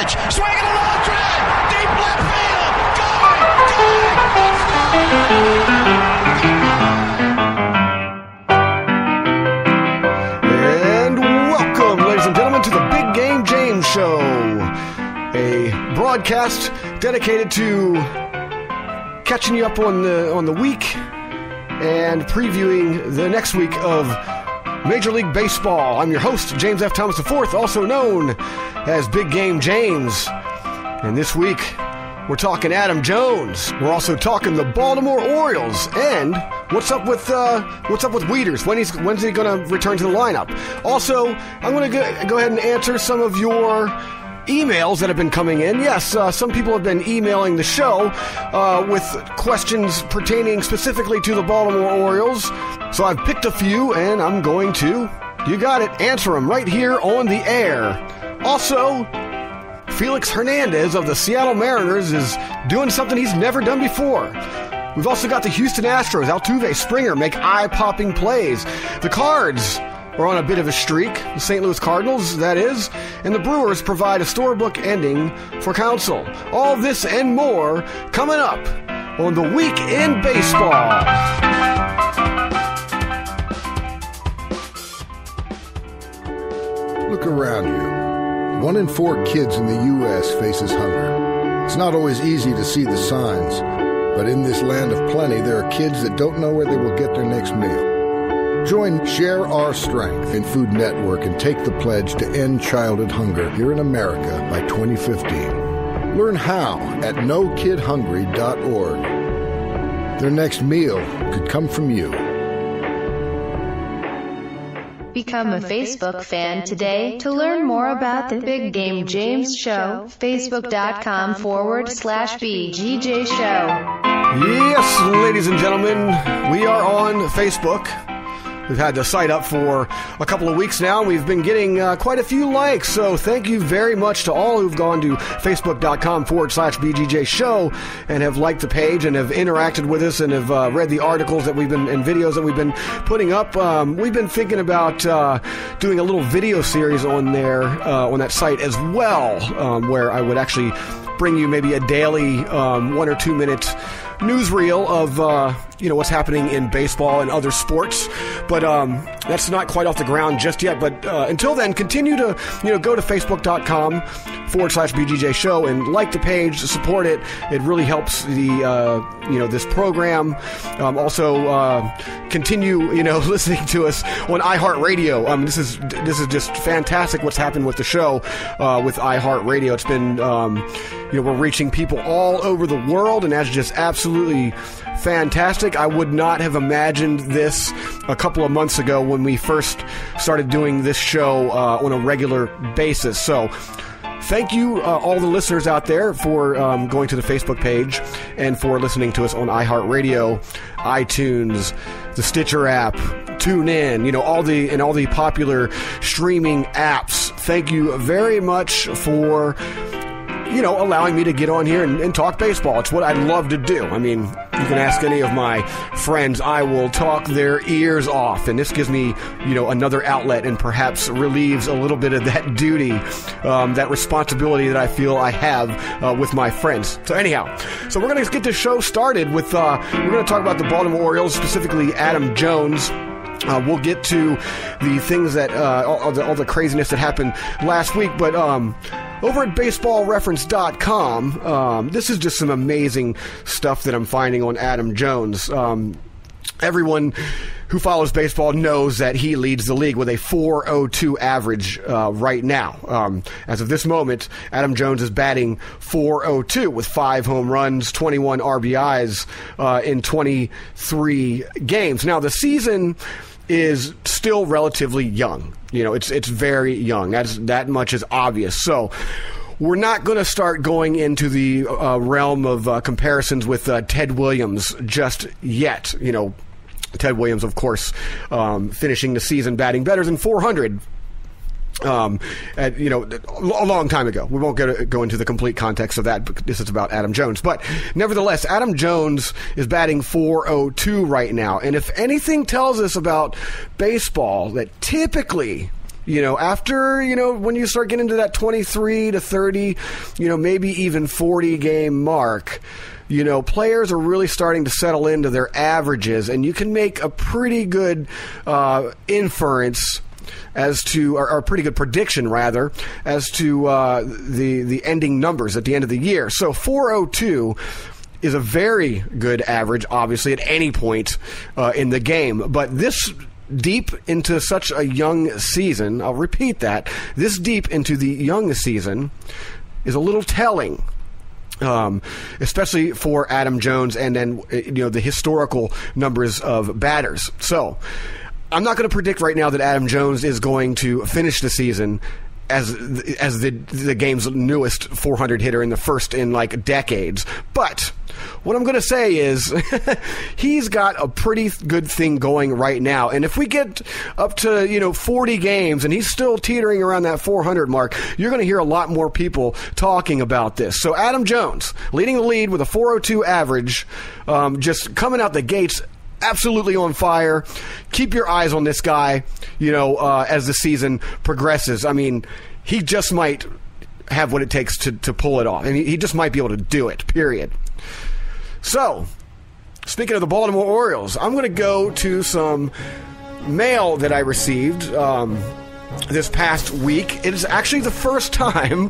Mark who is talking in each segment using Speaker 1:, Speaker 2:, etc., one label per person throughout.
Speaker 1: pitch. Swinging a long drive. Deep left field.
Speaker 2: And welcome, ladies and gentlemen, to the Big Game James Show, a broadcast dedicated to catching you up on the week and previewing the next week of Major League Baseball. I'm your host, James F. Thomas IV, also known as Big Game James. And this week, we're talking Adam Jones. We're also talking the Baltimore Orioles. And what's up with Wieters? When's he going to return to the lineup? Also, I'm going to go ahead and answer some of your emails that have been coming in. Yes, some people have been emailing the show with questions pertaining specifically to the Baltimore Orioles. So I've picked a few, and I'm going to, you got it, answer them right here on the air. Also, Felix Hernandez of the Seattle Mariners is doing something he's never done before. We've also got the Houston Astros, Altuve, Springer make eye-popping plays. The Cards are on a bit of a streak, the St. Louis Cardinals, that is, and the Brewers provide a storybook ending for Counsell. All this and more coming up on The Week in Baseball.
Speaker 3: Look around you. 1 in 4 kids in the U.S. faces hunger. It's not always easy to see the signs, but in this land of plenty, there are kids that don't know where they will get their next meal. Join Share Our Strength in Food Network and take the pledge to end childhood hunger here in America by 2015. Learn how at NoKidHungry.org. Their next meal could come from you.
Speaker 4: Become a Facebook fan today to learn more about the Big Game James Show. Facebook.com/BGJ Show.
Speaker 2: Yes, ladies and gentlemen, we are on Facebook. We've had the site up for a couple of weeks now. We've been getting quite a few likes, so thank you very much to all who've gone to Facebook.com/BGJ Show and have liked the page and have interacted with us and have read the articles that we've been and videos that we've been putting up. We've been thinking about doing a little video series on there, on that site as well, where I would actually bring you maybe a daily 1 or 2 minute newsreel of what's happening in baseball and other sports, but that's not quite off the ground just yet. But until then, continue to go to Facebook.com/BGJ Show and like the page, support it. It really helps the this program. Also, continue listening to us on iHeartRadio. This is just fantastic what's happened with the show with iHeartRadio. It's been we're reaching people all over the world, and that's just absolutely fantastic. I would not have imagined this a couple of months ago when we first started doing this show on a regular basis. So thank you, all the listeners out there, for going to the Facebook page and for listening to us on iHeartRadio, iTunes, the Stitcher app, TuneIn, all the popular streaming apps. Thank you very much for allowing me to get on here and talk baseball. It's what I'd love to do. I mean, you can ask any of my friends. I will talk their ears off, and this gives me, another outlet and perhaps relieves a little bit of that duty, that responsibility that I feel I have with my friends. So anyhow, we're going to get this show started with, we're going to talk about the Baltimore Orioles, specifically Adam Jones. We'll get to the things that, all the craziness that happened last week, but over at baseballreference.com, this is just some amazing stuff that I'm finding on Adam Jones. Everyone who follows baseball knows that he leads the league with a .402 average right now. As of this moment, Adam Jones is batting .402 with 5 home runs, 21 RBIs in 23 games. Now, the season is still relatively young. It's very young. That much is obvious. So we're not going to start going into the realm of comparisons with Ted Williams just yet. Ted Williams, of course, finishing the season batting better than .400. A long time ago. We won't go into the complete context of that, but this is about Adam Jones. But nevertheless, Adam Jones is batting .402 right now. And if anything tells us about baseball, that typically After, when you start getting to that 23 to 30, maybe even 40 game mark, players are really starting to settle into their averages, and you can make a pretty good inference as to, or a pretty good prediction, rather, as to the ending numbers at the end of the year. So 402 is a very good average, obviously, at any point in the game. But this deep into such a young season, I'll repeat that, this deep into the young season is a little telling. Especially for Adam Jones and then, the historical numbers of batters. So, I'm not going to predict right now that Adam Jones is going to finish the season as the game's newest 400 hitter in the first in decades. But what I'm going to say is he's got a pretty good thing going right now. And if we get up to 40 games and he's still teetering around that 400 mark, you're going to hear a lot more people talking about this. So Adam Jones leading the lead with a 402 average, just coming out the gates. Absolutely on fire. Keep your eyes on this guy, as the season progresses. I mean, he just might have what it takes to pull it off. And he just might be able to do it, period. So, speaking of the Baltimore Orioles, I'm going to go to some mail that I received this past week. It is actually the first time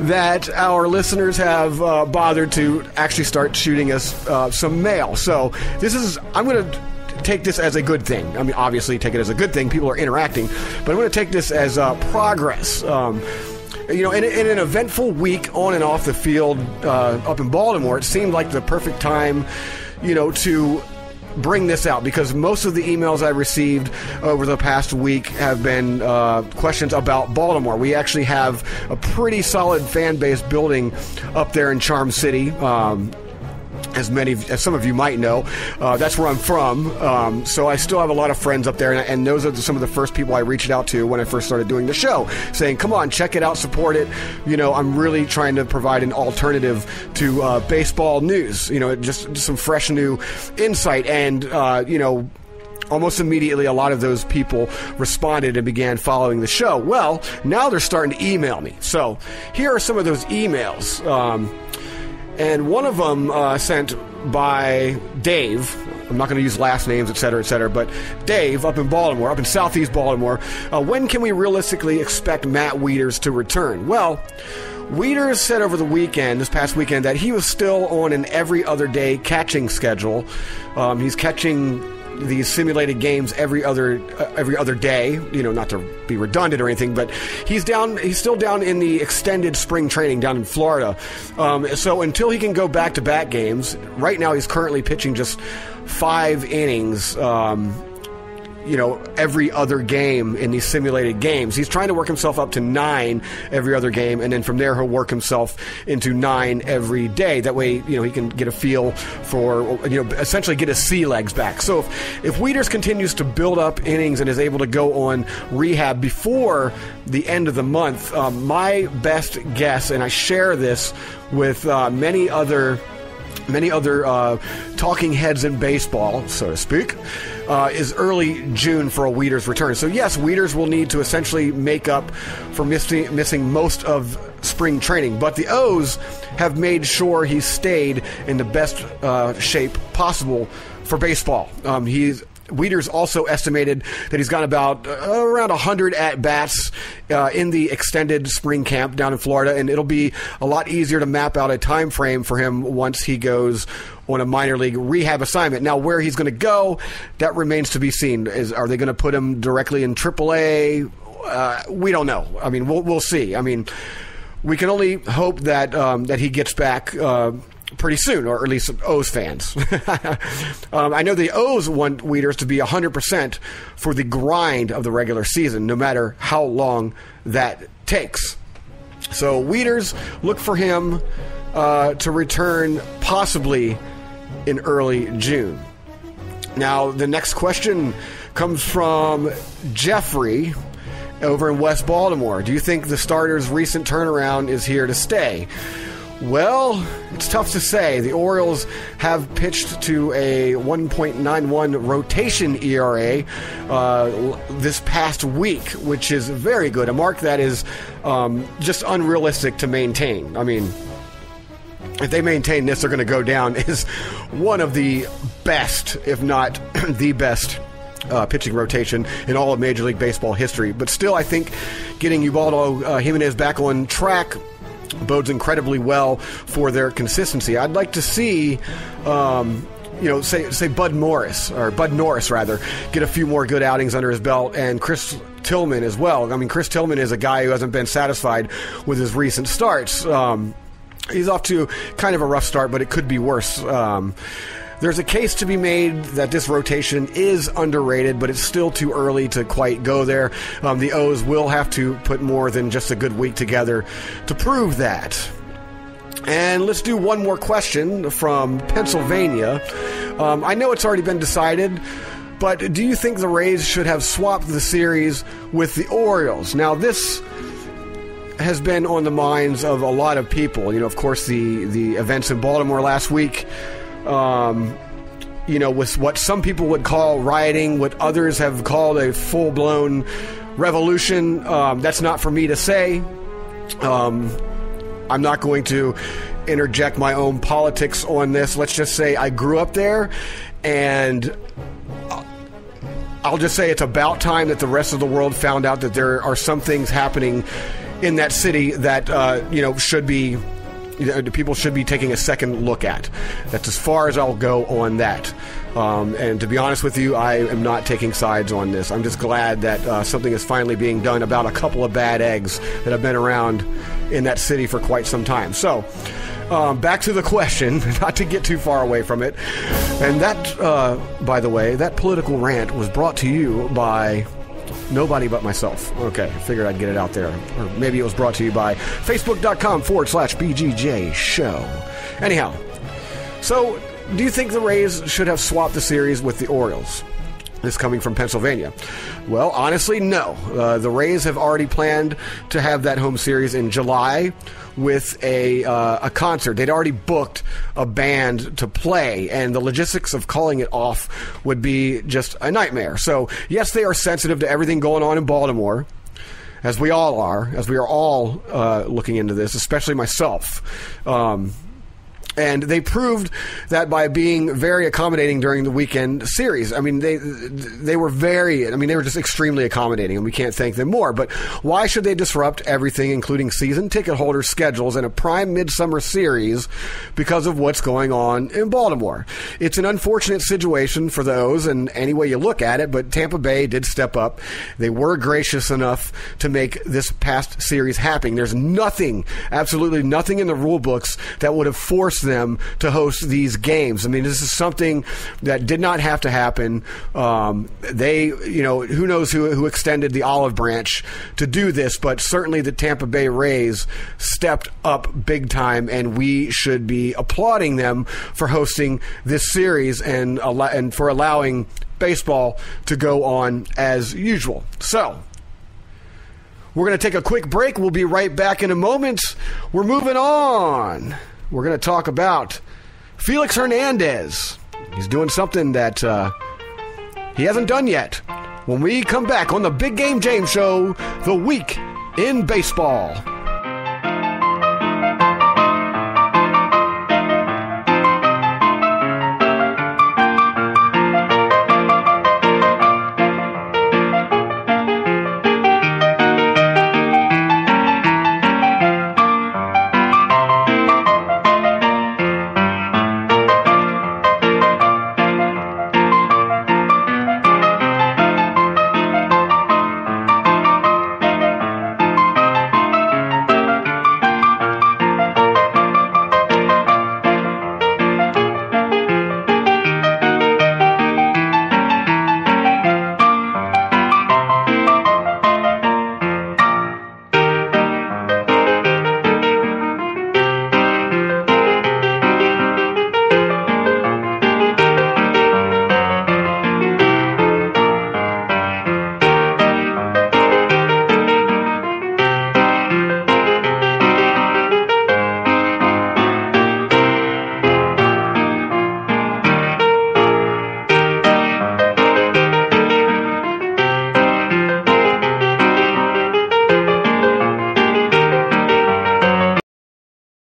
Speaker 2: that our listeners have bothered to actually start shooting us some mail. So I'm going to take this as a good thing. I mean, obviously take it as a good thing. People are interacting. But I'm going to take this as progress. In an eventful week on and off the field up in Baltimore, it seemed like the perfect time, to bring this out, because most of the emails I received over the past week have been questions about Baltimore. We actually have a pretty solid fan base building up there in Charm City. As some of you might know, that's where I'm from. So I still have a lot of friends up there, and those are some of the first people I reached out to when I first started doing the show, saying, come on, check it out, support it. I'm really trying to provide an alternative to baseball news, just some fresh new insight. And, almost immediately, a lot of those people responded and began following the show. Well, now they're starting to email me. So here are some of those emails. And one of them sent by Dave. I'm not going to use last names, et cetera, but Dave up in Baltimore, up in southeast Baltimore. When can we realistically expect Matt Wieters to return? Well, Wieters said over this past weekend, that he was still on an every other day catching schedule. He's catching these simulated games every other day, not to be redundant or anything, but he's still down in the extended spring training down in Florida. So until he can go back-to-back games, right now he's currently pitching just 5 innings, every other game in these simulated games. He's trying to work himself up to 9 every other game, and then from there he'll work himself into 9 every day. That way, he can get a feel for, essentially get his sea legs back. So if Wieters continues to build up innings and is able to go on rehab before the end of the month, my best guess, and I share this with many other talking heads in baseball, so to speak, is early June for a Wieters return. So yes, Wieters will need to essentially make up for missing most of spring training, but the O's have made sure he's stayed in the best shape possible for baseball. Wieters also estimated that he's got about around 100 at-bats in the extended spring camp down in Florida, and it'll be a lot easier to map out a time frame for him once he goes on a minor league rehab assignment. Now, where he's going to go, that remains to be seen. Are they going to put him directly in AAA? We don't know. I mean, we'll see. I mean, we can only hope that he gets back pretty soon, or at least O's fans. I know the O's want Wieters to be 100% for the grind of the regular season, no matter how long that takes. So Wieters, look for him to return possibly in early June. Now, the next question comes from Jeffrey over in West Baltimore. Do you think the starter's recent turnaround is here to stay? Well, it's tough to say. The Orioles have pitched to a 1.91 rotation ERA this past week, which is very good. A mark that is just unrealistic to maintain. I mean, if they maintain this, they're going to go down as one of the best, if not the best, pitching rotation in all of Major League Baseball history. But still, I think getting Ubaldo Jimenez back on track bodes incredibly well for their consistency. I'd like to see, say Bud Norris, get a few more good outings under his belt, and Chris Tillman as well. I mean, Chris Tillman is a guy who hasn't been satisfied with his recent starts. He's off to kind of a rough start, but it could be worse. There's a case to be made that this rotation is underrated, but it's still too early to quite go there. The O's will have to put more than just a good week together to prove that. And let's do one more question from Pennsylvania. I know it's already been decided, but do you think the Rays should have swapped the series with the Orioles? Now, this has been on the minds of a lot of people. You know, of course, the events in Baltimore last week, with what some people would call rioting, what others have called a full-blown revolution. That's not for me to say. I'm not going to interject my own politics on this. Let's just say I grew up there, and I'll just say it's about time that the rest of the world found out that there are some things happening in that city that, should be... people should be taking a second look at. That's as far as I'll go on that. And to be honest with you, I am not taking sides on this. I'm just glad that something is finally being done about a couple of bad eggs that have been around in that city for quite some time. So, back to the question, not to get too far away from it. And that, by the way, that political rant was brought to you by... nobody but myself. Okay, I figured I'd get it out there. Or maybe it was brought to you by Facebook.com/BGJ show. Anyhow, so do you think the Rays should have swapped the series with the Orioles? This coming from Pennsylvania. Well, honestly, no. The Rays have already planned to have that home series in July with a concert. They'd already booked a band to play, and the logistics of calling it off would be just a nightmare. So, yes, they are sensitive to everything going on in Baltimore, as we all are, as we are all looking into this, especially myself. And they proved that by being very accommodating during the weekend series. I mean, they were they were just extremely accommodating, and we can't thank them more. But why should they disrupt everything, including season ticket holders' schedules and a prime midsummer series because of what's going on in Baltimore? It's an unfortunate situation for the O's in any way you look at it, but Tampa Bay did step up. They were gracious enough to make this past series happen. There's nothing, absolutely nothing in the rule books that would have forced them to host these games. I mean, this is something that did not have to happen. Who knows who extended the olive branch to do this, but certainly the Tampa Bay Rays stepped up big time, and we should be applauding them for hosting this series and for allowing baseball to go on as usual. So, we're going to take a quick break. We'll be right back in a moment. We're moving on. We're going to talk about Felix Hernandez. He's doing something that he hasn't done yet. When we come back on the Big Game James Show, The Week in Baseball.